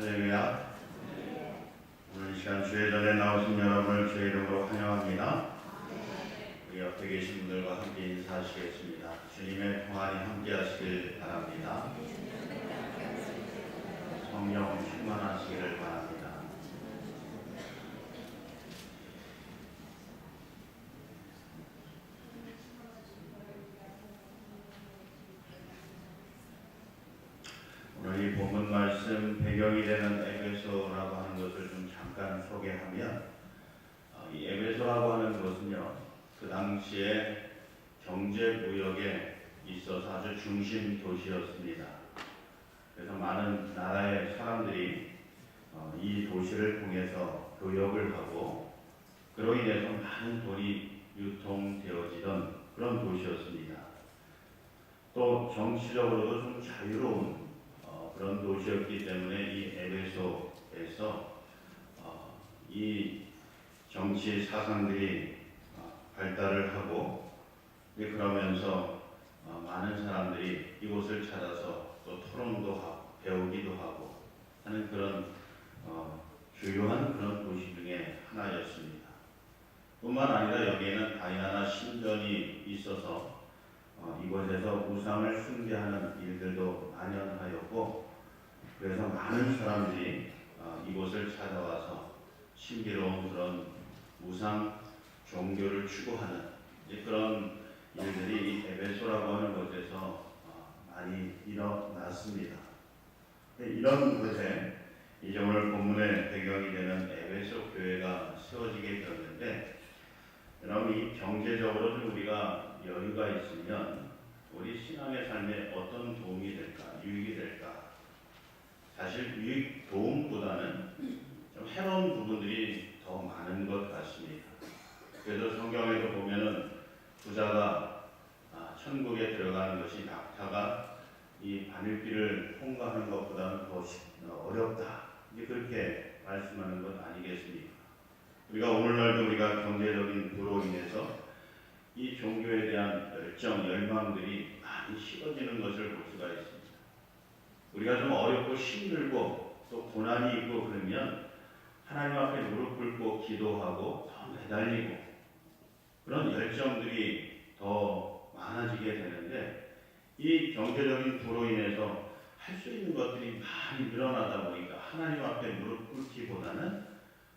할렐루야. 오늘 이 시간 주의 전에 나오신 여러분을 주의 이름으로 환영합니다. 우리 옆에 계신 분들과 함께 인사하시겠습니다. 주님의 평안이 함께 하시길 바랍니다. 성령 충만하시기를 바랍니다. 오늘 이 본문 말씀 배경이 되는 에베소라고 하는 것을 좀 잠깐 소개하면, 이 에베소라고 하는 것은요, 그 당시에 경제 무역에 있어서 아주 중심 도시였습니다. 그래서 많은 나라의 사람들이 이 도시를 통해서 교역을 하고, 그로 인해서 많은 돈이 유통되어지던 그런 도시였습니다. 또 정치적으로도 좀 자유로운 그런 도시였기 때문에 이 에베소에서 이 정치 사상들이 발달을 하고, 그러면서 많은 사람들이 이곳을 찾아서 또 토론도 하고 배우기도 하고 하는 그런 주요한 그런 도시 중에 하나였습니다. 뿐만 아니라 여기에는 다이아나 신전이 있어서 이곳에서 우상을 숭배하는 일들도 만연하였고, 그래서 많은 사람들이 이곳을 찾아와서 신비로운 그런 우상 종교를 추구하는 그런 일들이 이 에베소라고 하는 곳에서 많이 일어났습니다. 이런 곳에 이제 오늘 본문의 배경이 되는 에베소 교회가 세워지게 되었는데, 여러분, 이 경제적으로 좀 우리가 여유가 있으면 우리 신앙의 삶에 어떤 도움이 될까, 유익이 될까? 사실 유익, 도움보다는 좀 해로운 부분들이 더 많은 것 같습니다. 그래서 성경에도 보면은 부자가 천국에 들어가는 것이 낙타가 이 바늘길을 통과하는 것보다는 더 어렵다, 이제 그렇게 말씀하는 것 아니겠습니까? 우리가 오늘날도 우리가 경제적인 부로 인해서 이 종교에 대한 열정, 열망들이 많이 식어지는 것을 볼 수가 있습니다. 우리가 좀 어렵고 힘들고 또 고난이 있고 그러면 하나님 앞에 무릎 꿇고 기도하고 더 매달리고 그런 열정들이 더 많아지게 되는데, 이 경제적인 부로 인해서 할 수 있는 것들이 많이 늘어나다 보니까 하나님 앞에 무릎 꿇기보다는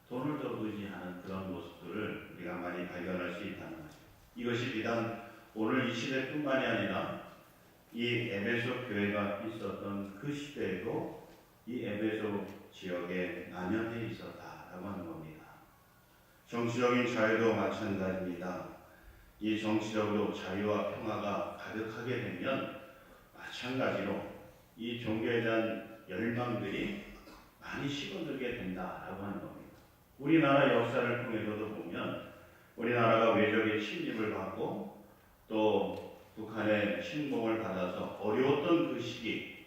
돈을 더 의지하는 그런 모습들을 우리가 많이 발견할 수 있다는 거죠. 이것이 비단 오늘 이 시대뿐만이 아니라 이 에베소 교회가 있었던 그 시대에도 이 에베소 지역에 만연해 있었다라고 하는 겁니다. 정치적인 자유도 마찬가지입니다. 이 정치적으로 자유와 평화가 가득하게 되면 마찬가지로 이 종교에 대한 열망들이 많이 식어들게 된다라고 하는 겁니다. 우리나라 역사를 통해서도 보면 우리나라가 외적의 침입을 받고 또 북한의 침공을 받아서 어려웠던 그 시기,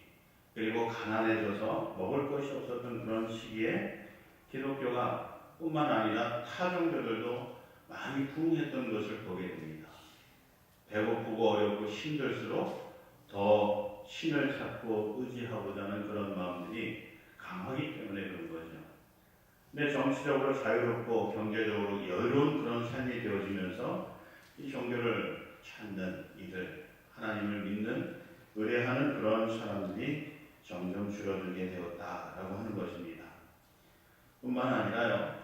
그리고 가난해져서 먹을 것이 없었던 그런 시기에 기독교가 뿐만 아니라 타 종교들도 많이 부흥했던 것을 보게 됩니다. 배고프고 어렵고 힘들수록 더 신을 찾고 의지하고자 하는 그런 마음들이 강하기 때문에 그런 거죠. 근데 정치적으로 자유롭고 경제적으로 여유로운 그런 삶이 되어지면서 이 종교를 찾는 이들, 하나님을 믿는, 의뢰하는 그런 사람들이 점점 줄어들게 되었다라고 하는 것입니다. 뿐만 아니라요,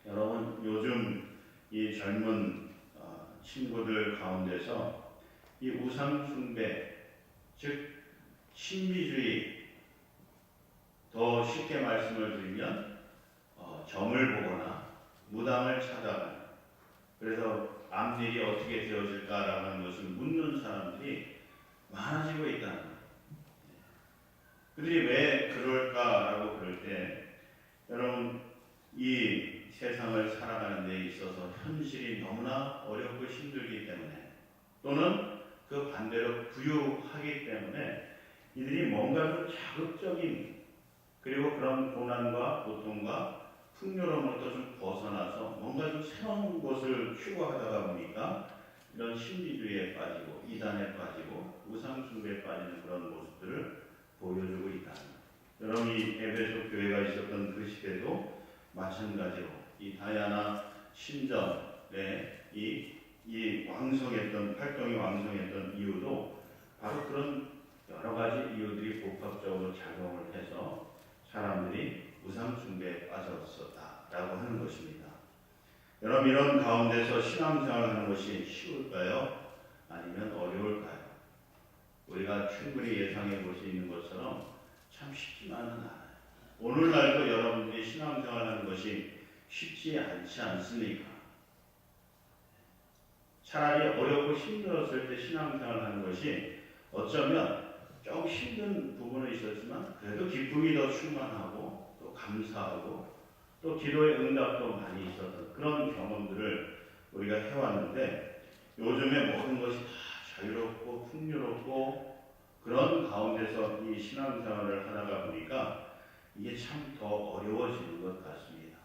여러분, 요즘 이 젊은 친구들 가운데서 이 우상 숭배, 즉 신비주의, 더 쉽게 말씀을 드리면 점을 보거나 무당을 찾아가는, 그래서 앞일이 어떻게 되어질까라고 하는 것을 묻는 사람들이 많아지고 있다는 거예요. 그들이 왜 그럴까라고 그럴 때, 여러분, 이 세상을 살아가는 데 있어서 현실이 너무나 어렵고 힘들기 때문에, 또는 그 반대로 부유하기 때문에 이들이 뭔가 좀 자극적인, 그리고 그런 고난과 고통과 풍요로움부터 좀 벗어나서 뭔가 좀 새로운 것을 추구하다가 보니까 이런 신비주의에 빠지고 이단에 빠지고 우상숭배에 빠지는 그런 모습들을 보여주고 있다. 여러분 이 에베소 교회가 있었던 그 시대도 마찬가지로 이 다이아나 신전의 이 왕성했던 활동이 왕성했던 이유도 바로 그런 여러 가지 이유들이 복합적으로 작용을 해서 사람들이 우상 숭배에 빠졌었다라고 하는 것입니다. 여러분 이런 가운데서 신앙생활하는 것이 쉬울까요? 아니면 어려울까요? 우리가 충분히 예상해 볼 수 있는 것처럼 참 쉽지만은 않아요. 오늘날도 여러분들이 신앙생활하는 것이 쉽지 않지 않습니까? 차라리 어렵고 힘들었을 때 신앙생활하는 것이 어쩌면 좀 힘든 부분은 있었지만 그래도 기쁨이 더 충만하고 또 감사하고 또 기도의 응답도 많이 있었던 그런 경험들을 우리가 해왔는데 요즘에 모든 것이 다 자유롭고 풍요롭고 그런 가운데서 이 신앙생활을 하다가 보니까 이게 참 더 어려워지는 것 같습니다.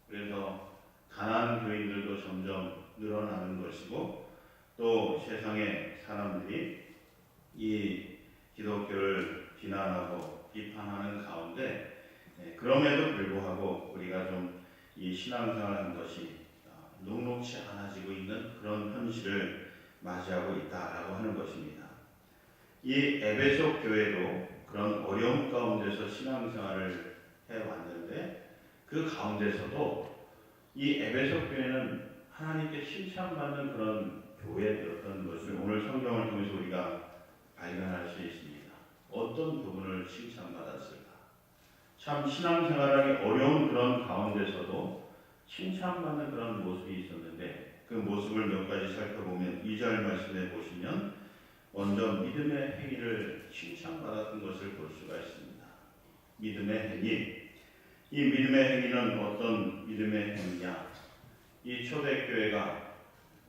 그래서 가난한 교인들도 점점 늘어나는 것이고 또 세상의 사람들이 이 기독교를 비난하고 비판하는 가운데 그럼에도 불구하고 우리가 좀 이 신앙생활하는 것이 녹록치 않아지고 있는 그런 현실을 맞이하고 있다라고 하는 것입니다. 이 에베소 교회도 그런 어려움 가운데서 신앙생활을 해왔는데 그 가운데서도 이 에베소 교회는 하나님께 칭찬받는 그런 교회였던 것을 오늘 성경을 통해서 우리가 발견할 수 있습니다. 어떤 부분을 칭찬받았을까? 참 신앙생활하기 어려운 그런 가운데서도 칭찬받는 그런 모습이 있었는데 그 모습을 몇 가지 살펴보면 2절 말씀에 보시면 먼저 믿음의 행위를 칭찬받았던 것을 볼 수가 있습니다. 믿음의 행위. 이 믿음의 행위는 어떤 믿음의 행위냐? 이 초대교회가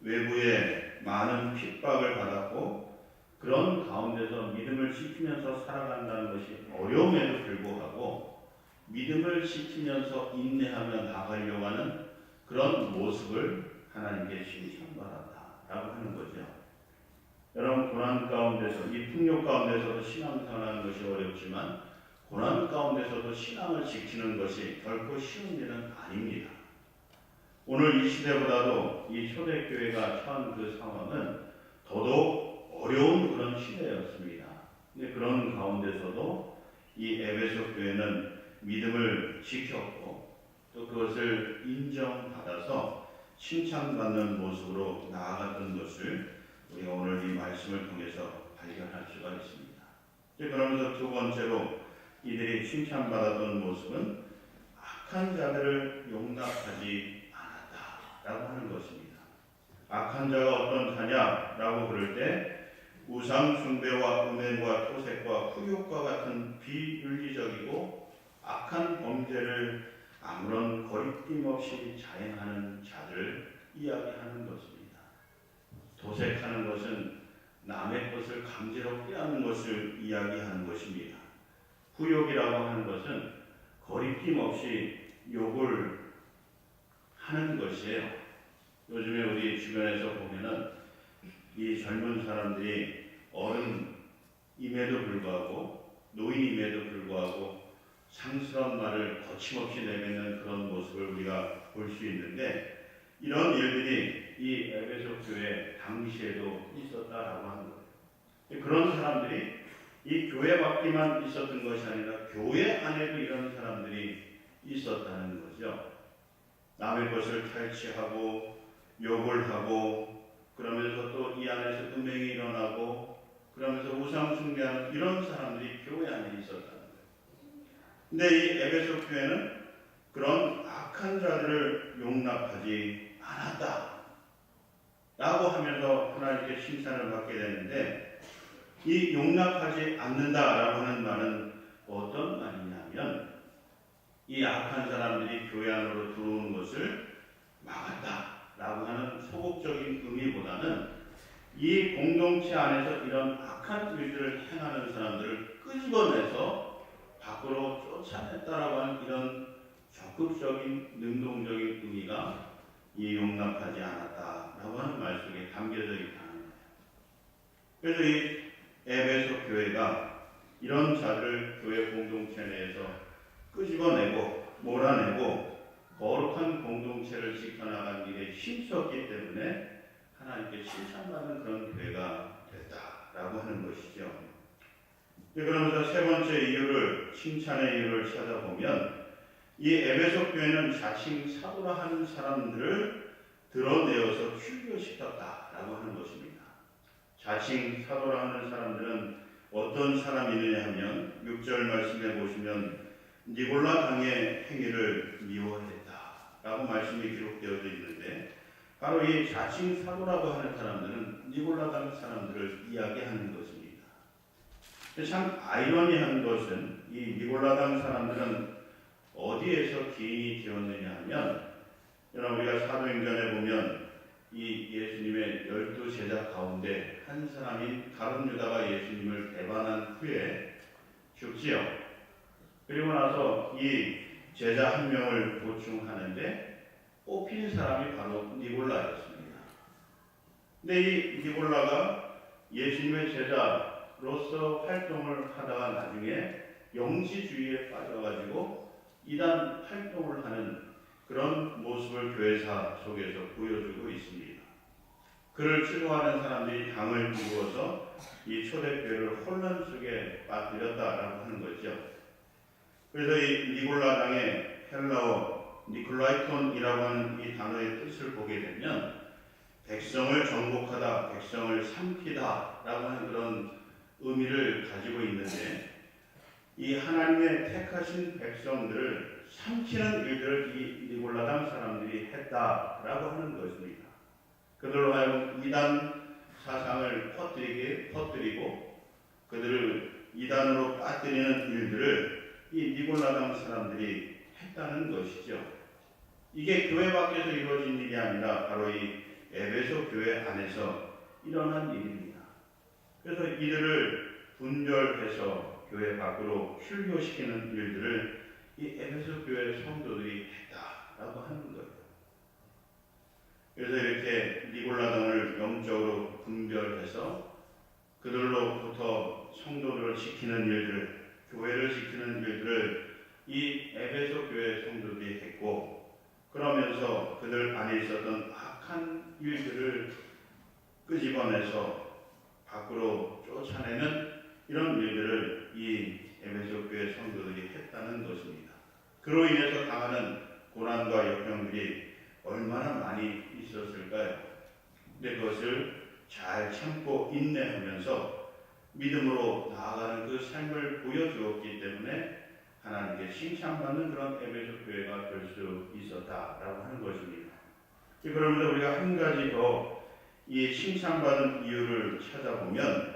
외부에 많은 핍박을 받았고 그런 가운데서 믿음을 지키면서 살아간다는 것이 어려움에도 불구하고 믿음을 지키면서 인내하며 나가려고 하는 그런 모습을 하나님께 칭찬받았다라고 하는 거죠. 여러분 고난 가운데서 이 풍요 가운데서도 신앙생활하는 것이 어렵지만 고난 가운데서도 신앙을 지키는 것이 결코 쉬운 일은 아닙니다. 오늘 이 시대보다도 이 초대교회가 처한 그 상황은 더더욱 어려운 그런 시대였습니다. 근데 그런 가운데서도 이 에베소 교회는 믿음을 지켰고 또 그것을 인정받아서 칭찬받는 모습으로 나아갔던 것을 우리가 오늘 이 말씀을 통해서 발견할 수가 있습니다. 그러면서 두 번째로 이들이 칭찬받았던 모습은 악한 자들을 용납하지 않았다라고 하는 것입니다. 악한 자가 어떤 자냐라고 그럴 때 우상 숭배와 음행과 토색과 후욕과 같은 비윤리적이고 악한 범죄를 아무런 거리낌 없이 자행하는 자들을 이야기하는 것입니다. 도색하는 것은 남의 것을 강제로 빼앗는 것을 이야기하는 것입니다. 후욕이라고 하는 것은 거리낌 없이 욕을 하는 것이에요. 요즘에 우리 주변에서 보면은 이 젊은 사람들이 어른임에도 불구하고 노인임에도 불구하고 상스러운 말을 거침없이 내뱉는 그런 모습을 우리가 볼 수 있는데 이런 일들이 이 에베소 교회 당시에도 있었다라고 하는 거예요. 그런 사람들이 이 교회 밖에만 있었던 것이 아니라 교회 안에도 이런 사람들이 있었다는 거죠. 남의 것을 탈취하고 욕을 하고 그러면서 또 이 안에서 음행이 일어나고 그러면서 우상 숭배하는 이런 사람들이 교회 안에 있었다는 거예요. 근데 이 에베소 교회는 그런 악한 자들을 용납하지 않았다 라고 하면서 하나님께 칭찬을 받게 되는데 이 용납하지 않는다라고 하는 말은 어떤 말이냐면 이 악한 사람들이 교회 안으로 들어오는 것을 막았다라고 하는 소극적인 의미보다는 이 공동체 안에서 이런 악한 일들을 행하는 사람들을 끄집어내서 밖으로 쫓아냈다라고 하는 이런 적극적인 능동적인 의미가 이 용납하지 않았다라고 하는 말 속에 담겨져 있다는 거예요. 그래서 이 에베소 교회가 이런 자들을 교회 공동체 내에서 끄집어내고 몰아내고 거룩한 공동체를 지켜나간 일에 힘썼기 때문에 하나님께 칭찬받는 그런 교회가 됐다라고 하는 것이죠. 그러면서 세 번째 이유를, 칭찬의 이유를 찾아보면 이 에베소 교회는 자칭 사도라 하는 사람들을 드러내어서 흉교시켰다라고 하는 것입니다. 자칭 사도라 하는 사람들은 어떤 사람이느냐 하면 6절 말씀해 보시면 니골라 당의 행위를 미워했다라고 말씀이 기록되어져 있는데, 바로 이 자칭 사도라고 하는 사람들은 니골라 당 사람들을 이야기하는 것입니다. 참 아이러니한 것은 이 니골라 당 사람들은 어디에서 기인이 되었느냐 하면, 여러분 우리가 사도행전에 보면 이 예수님의 12 제자 가운데 한 사람인 가룟 유다가 예수님을 배반한 후에 죽지요. 그리고 나서 이 제자 한 명을 보충하는데 뽑힌 사람이 바로 니골라였습니다. 근데 이 니골라가 예수님의 제자로서 활동을 하다가 나중에 영지주의에 빠져가지고 이단 활동을 하는 그런 모습을 교회사 속에서 보여주고 있습니다. 그를 추종하는 사람들이 당을 두고서 이 초대교회를 혼란 속에 빠뜨렸다라고 하는 거죠. 그래서 이 니골라 당의 헬라어 니콜라이톤이라고 하는 이 단어의 뜻을 보게 되면 백성을 정복하다, 백성을 삼키다라고 하는 그런 의미를 가지고 있는데, 이 하나님의 택하신 백성들을 삼키는 일들을 이 니골라 당 사람들이 했다라고 하는 것입니다. 그들로 하여금 이단 사상을 퍼뜨리고 그들을 이단으로 빠뜨리는 일들을 이 니골라 당 사람들이 했다는 것이죠. 이게 교회 밖에서 이루어진 일이 아니라 바로 이 에베소 교회 안에서 일어난 일입니다. 그래서 이들을 분별해서 교회 밖으로 출교시키는 일들을 이 에베소 교회 성도들이 했다라고 하는 거예요. 그래서 이렇게 니골라 당을 영적으로 분별해서 그들로부터 성도들을 지키는 일들, 교회를 지키는 일들을 이 에베소 교회 성도들이 했고, 그러면서 그들 안에 있었던 악한 일들을 끄집어내서 밖으로 쫓아내는 이런 일들을 이 에베소 교회 성도들이 했다는 것입니다. 그로 인해서 당하는 고난과 역경들이 얼마나 많이 있었을까요? 근데 그것을 잘 참고 인내하면서 믿음으로 나아가는 그 삶을 보여주었기 때문에 하나님께 칭찬받는 그런 에베소 교회가 될 수 있었다라고 하는 것입니다. 그러면서 우리가 한 가지 더 이 칭찬받은 이유를 찾아보면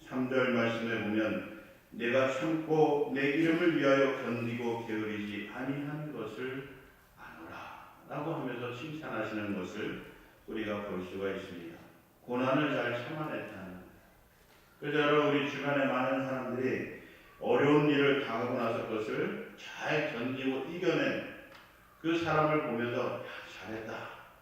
3절 말씀에 보면 내가 참고 내 이름을 위하여 견디고 게으르지 아니한 것을 아노라 라고 하면서 칭찬하시는 것을 우리가 볼 수가 있습니다. 고난을 잘 참아냈다는. 그래서 여러분 우리 주변에 많은 사람들이 어려운 일을 당하고 나서 그것을 잘 견디고 이겨낸 그 사람을 보면서 야, 잘했다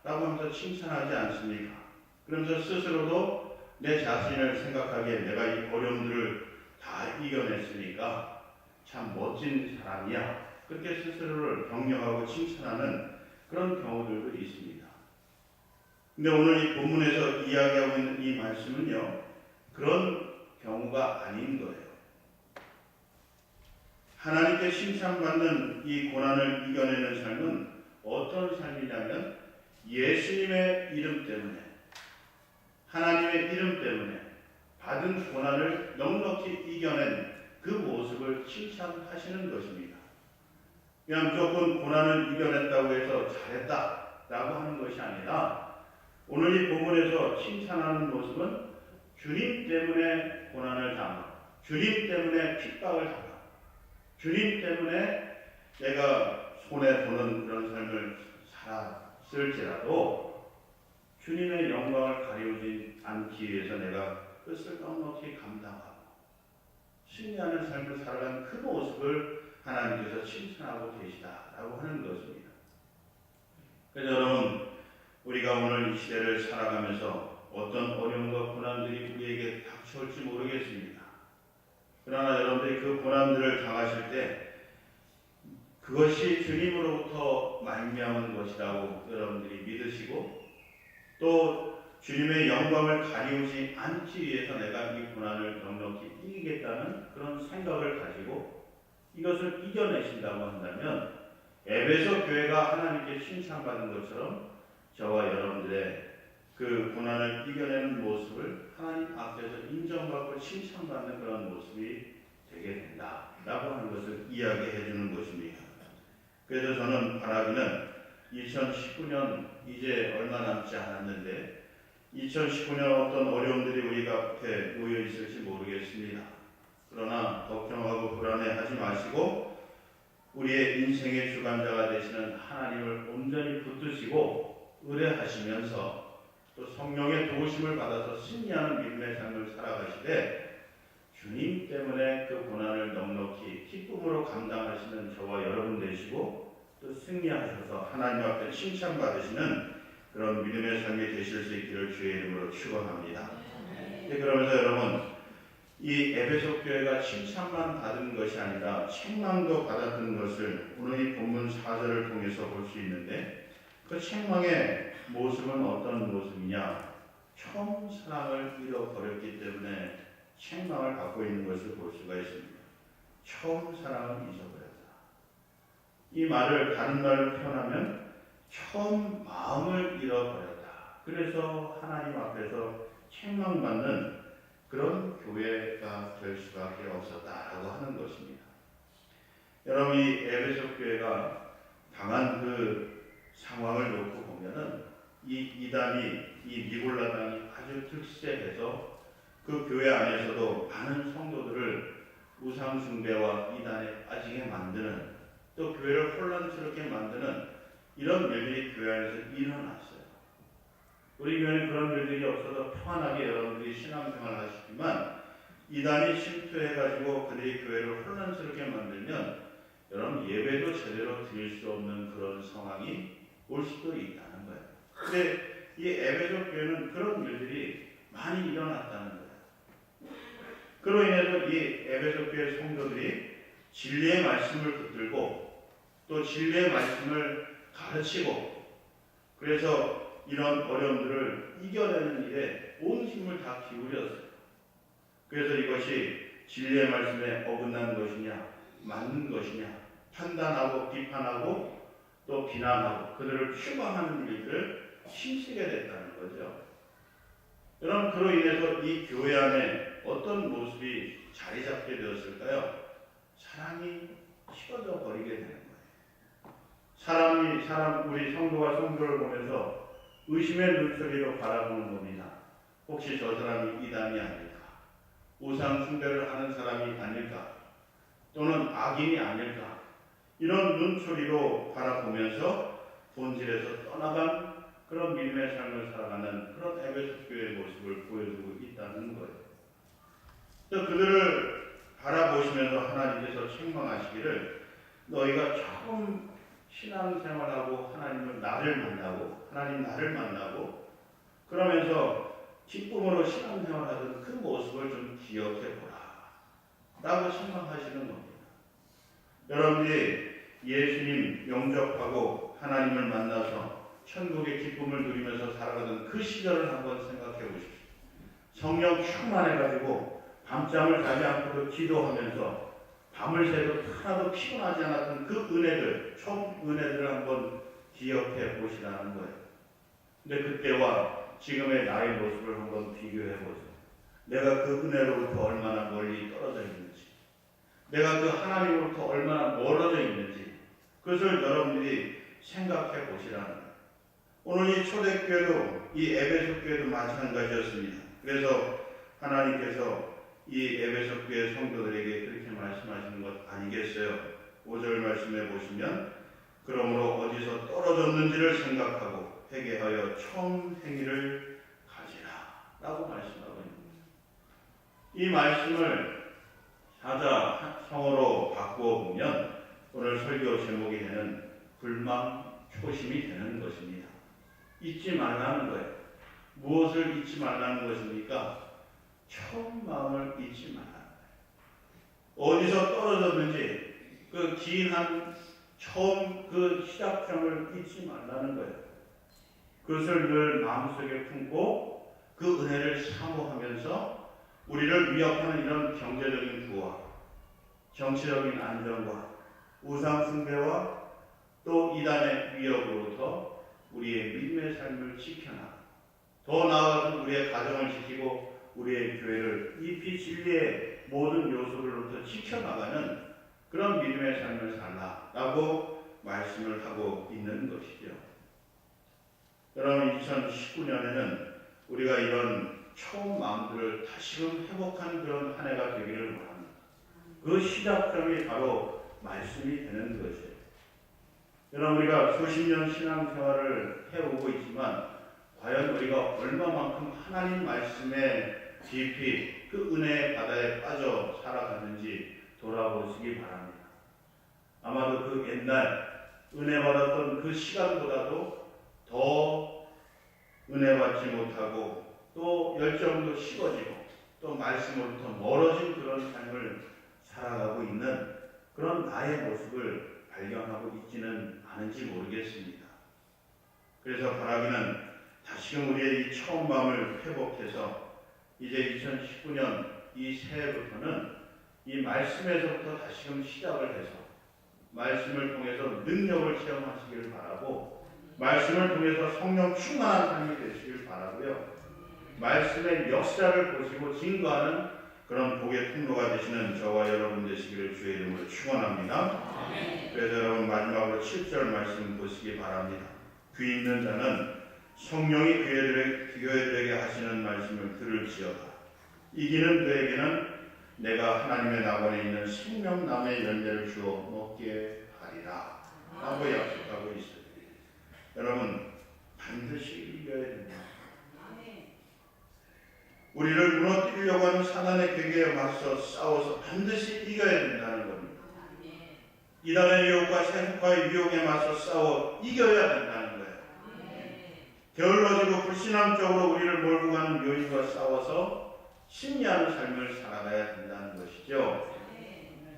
라고 하면서 칭찬하지 않습니까? 그러면서 스스로도 내 자신을 생각하기에 내가 이 어려움들을 다 이겨냈으니까 참 멋진 사람이야, 그렇게 스스로를 격려하고 칭찬하는 그런 경우들도 있습니다. 근데 오늘 이 본문에서 이야기하고 있는 이 말씀은요, 그런 경우가 아닌 거예요. 하나님께 칭찬받는 이 고난을 이겨내는 삶은 어떤 삶이냐면 예수님의 이름 때문에, 하나님의 이름 때문에 받은 고난을 넉넉히 이겨낸 그 모습을 칭찬하시는 것입니다. 그냥 무조건 고난을 이겨냈다고 해서 잘했다라고 하는 것이 아니라, 오늘 이 본문에서 칭찬하는 모습은 주님 때문에 고난을 당하고, 주님 때문에 핍박을 당하고, 주님 때문에 내가 손해보는 그런 삶을 살았을지라도 주님의 영광을 가리우지 않기 위해서 내가 그것을 넉넉히 감당하고 승리하는 삶을 살아가는 그 모습을 하나님께서 칭찬하고 계시다라고 하는 것입니다. 그래서 여러분, 우리가 오늘 이 시대를 살아가면서 어떤 어려움과 고난들이 우리에게 닥쳐올지 모르겠습니다. 그러나 여러분들이 그 고난들을 당하실 때 그것이 주님으로부터 말미암은 것이라고 여러분들이 믿으시고 또 주님의 영광을 가리우지 않기 위해서 내가 이 고난을 넉넉히 이기겠다는 그런 생각을 가지고 이것을 이겨내신다고 한다면 에베소 교회가 하나님께 칭찬받은 것처럼 저와 여러분들의 그 고난을 이겨내는 모습을 하나님 앞에서 인정받고 칭찬받는 그런 모습이 되게 된다라고 하는 것을 이야기해 주는 것입니다. 그래서 저는 바라기는 2019년 이제 얼마 남지 않았는데 2019년 어떤 어려움들이 우리 곁에 놓여 있을지 모르겠습니다. 그러나 걱정하고 불안해하지 마시고 우리의 인생의 주관자가 되시는 하나님을 온전히 붙드시고 의뢰하시면서 또 성령의 도우심을 받아서 승리하는 믿음의 삶을 살아가시되 주님 때문에 그 고난을 넉넉히 기쁨으로 감당하시는 저와 여러분 되시고 또 승리하셔서 하나님 앞에 칭찬받으시는 그런 믿음의 삶이 되실 수 있기를 주의 이름으로 축원합니다. 그러면서 여러분 이 에베소 교회가 칭찬만 받은 것이 아니라 책망도 받았던 것을 오늘 이 본문 4절을 통해서 볼 수 있는데 그 책망의 모습은 어떤 모습이냐? 처음 사랑을 잃어버렸기 때문에 책망을 받고 있는 것을 볼 수가 있습니다. 처음 사랑을 잊어버렸다. 이 말을 다른 말로 표현하면 처음 마음을 잃어버렸다. 그래서 하나님 앞에서 책망받는 그런 교회가 될 수밖에 없었다라고 하는 것입니다. 여러분 이 에베소 교회가 당한 그 상황을 놓고 보면은 이 이단이 이 니골라당이 아주 특세해서 그 교회 안에서도 많은 성도들을 우상 숭배와 이단에 빠지게 만드는 또 교회를 혼란스럽게 만드는 이런 일들이 교회 안에서 일어났어요. 우리 교회는 그런 일들이 없어서 평안하게 여러분들이 신앙생활을 하시지만 이단이 침투해가지고 그들이 교회를 혼란스럽게 만들면 여러분 예배도 제대로 드릴 수 없는 그런 상황이 올 수도 있다는 거예요. 근데 이 에베소 교회는 그런 일들이 많이 일어났다는 거예요. 그로 인해서 이 에베소 교회 성도들이 진리의 말씀을 붙들고 또 진리의 말씀을 가르치고 그래서 이런 어려움들을 이겨내는 일에 온 힘을 다 기울였어요. 그래서 이것이 진리의 말씀에 어긋난 것이냐 맞는 것이냐 판단하고 비판하고 또 비난하고 그들을 추방하는 일들을 힘쓰게 됐다는 거죠. 여러분 그로 인해서 이 교회 안에 어떤 모습이 자리 잡게 되었을까요? 사랑이 식어져 버리게 되는 거예요. 우리 성도가 성도를 보면서 의심의 눈초리로 바라보는 겁니다. 혹시 저 사람이 이단이 아닐까? 우상 숭배를 하는 사람이 아닐까? 또는 악인이 아닐까? 이런 눈초리로 바라보면서 본질에서 떠나간 그런 믿음의 삶을 살아가는 그런 에베소 교회의 모습을 보여주고 있다는 거예요. 또 그들을 바라보시면서 하나님께서 책망하시기를 너희가 조금 신앙생활하고 나를 만나고 그러면서 기쁨으로 신앙생활하던 그 모습을 좀 기억해보라 라고 책망하시는 겁니다. 여러분들이 예수님 영접하고 하나님을 만나서 천국의 기쁨을 누리면서 살아가던 그 시절을 한번 생각해 보십시오. 성령 충만해가지고 밤잠을 자지 않고도 기도하면서 밤을 새도 하나도 피곤하지 않았던 그 은혜들, 총 은혜들을 한번 기억해 보시라는 거예요. 근데 그때와 지금의 나의 모습을 한번 비교해 보세요. 내가 그 은혜로부터 얼마나 멀리 떨어져 있는지, 내가 그 하나님으로부터 얼마나 멀어져 있는지, 그것을 여러분들이 생각해 보시라는 거예요. 오늘 이 초대교회도 이 에베소 교회도 마찬가지였습니다. 그래서 하나님께서 이 에베소 교회 성도들에게 그렇게 말씀하시는 것 아니겠어요? 5절 말씀해 보시면 그러므로 어디서 떨어졌는지를 생각하고 회개하여 처음 행위를 가지라 라고 말씀하고 있습니다. 이 말씀을 사자 성어로 바꾸어 보면 오늘 설교 제목이 되는 불망초심이 되는 것입니다. 잊지 말라는 거예요. 무엇을 잊지 말라는 것입니까? 처음 마음을 잊지 말라는 거예요. 어디서 떨어졌는지 그 긴 한 처음 그 시작점을 잊지 말라는 거예요. 그것을 늘 마음속에 품고 그 은혜를 사모하면서 우리를 위협하는 이런 경제적인 부와 정치적인 안정과 우상 숭배와 또 이단의 위협으로부터 우리의 믿음의 삶을 지켜나가, 더 나아가서 우리의 가정을 지키고 우리의 교회를 이 진리의 모든 요소들로부터 지켜나가는 그런 믿음의 삶을 살라라고 말씀을 하고 있는 것이죠. 여러분, 2019년에는 우리가 이런 처음 마음들을 다시금 회복하는 그런 한 해가 되기를 바랍니다. 그 시작점이 바로 말씀이 되는 것이에요. 여러분, 우리가 수십 년 신앙생활을 해오고 있지만 과연 우리가 얼마만큼 하나님 말씀에 깊이 그 은혜의 바다에 빠져 살아갔는지 돌아보시기 바랍니다. 아마도 그 옛날 은혜 받았던 그 시간보다도 더 은혜 받지 못하고 또 열정도 식어지고 또 말씀으로부터 멀어진 그런 삶을 살아가고 있는 그런 나의 모습을 발견하고 있지는 않은지 모르겠습니다. 그래서 바라기는 다시금 우리의 이 처음 마음을 회복해서 이제 2019년 이 새해부터는 이 말씀에서부터 다시금 시작을 해서 말씀을 통해서 능력을 체험하시기를 바라고, 말씀을 통해서 성령 충만한 삶이 되시길 바라고요. 말씀의 역사를 보시고 증거하는 그런 복의 통로가 되시는 저와 여러분 되시기를 주의 이름으로 축원합니다. 그래서 여러분 마지막으로 7절 말씀 보시기 바랍니다. 귀 있는 자는 성령이 교회들에게 하시는 말씀을 들을지어다. 이기는 그에게는 내가 하나님의 낙원에 있는 생명나무의 열매를 주어 먹게 하리라 라고 약속하고 있어요. 여러분, 반드시 이겨야 됩니다. 우리를 무너뜨리려고 하는 사단의 계계에 맞서 싸워서 반드시 이겨야 된다는 겁니다. 이단의 유혹과 세속화의 유혹에 맞서 싸워 이겨야 된다는 거예요. 게을러지고 불신앙적으로 우리를 몰고 가는 요인과 싸워서 승리하는 삶을 살아가야 된다는 것이죠.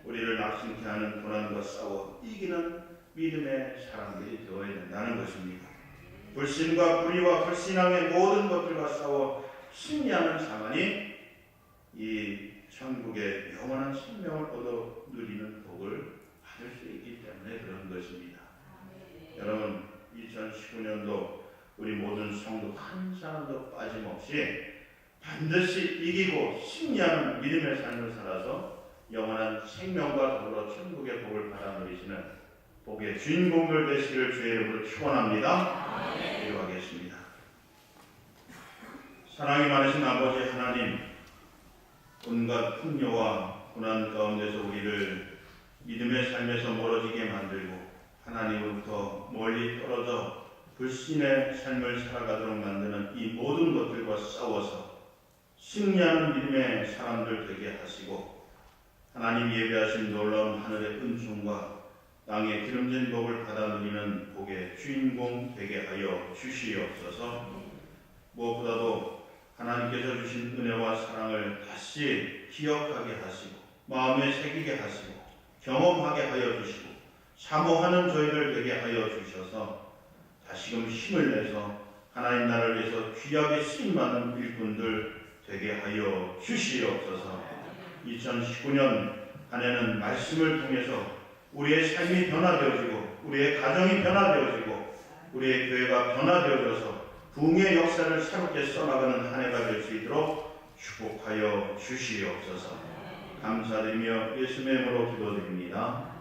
우리를 낙심케 하는 고난과 싸워 이기는 믿음의 사람들이 되어야 된다는 것입니다. 불신과 불의와 불신앙의 모든 것들과 싸워 승리하는 자만이 이 천국의 영원한 생명을 얻어 누리는 복을 받을 수 있기 때문에 그런 것입니다. 여러분, 2019년도 우리 모든 성도 한 사람도 빠짐없이 반드시 이기고 승리하는 믿음의 삶을 살아서 영원한 생명과 더불어 천국의 복을 받아 누리시는 복의 주인공들 되시기를 주의 이름으로 축원합니다. 기도하겠습니다. 사랑이 많으신 아버지 하나님, 온갖 풍요와 고난 가운데서 우리를 믿음의 삶에서 멀어지게 만들고 하나님으로부터 멀리 떨어져 불신의 삶을 살아가도록 만드는 이 모든 것들과 싸워서 승리하는 믿음의 사람들 되게 하시고, 하나님 예배하신 놀라운 하늘의 은총과 땅의 기름진 복을 받아 누리는 복의 주인공 되게 하여 주시옵소서. 무엇보다도 하나님께서 주신 은혜와 사랑을 다시 기억하게 하시고 마음에 새기게 하시고 경험하게 하여 주시고 사모하는 저희들 되게 하여 주셔서 다시금 힘을 내서 하나님 나라를 위해서 귀하게 쓰임받는 일꾼들 되게 하여 주시옵소서. 2019년 한 해는 말씀을 통해서 우리의 삶이 변화되어지고 우리의 가정이 변화되어지고 우리의 교회가 변화되어져서 부흥의 역사를 새롭게 써나가는 한 해가 될 수 있도록 축복하여 주시옵소서. 감사드리며 예수님의 이름으로 기도드립니다.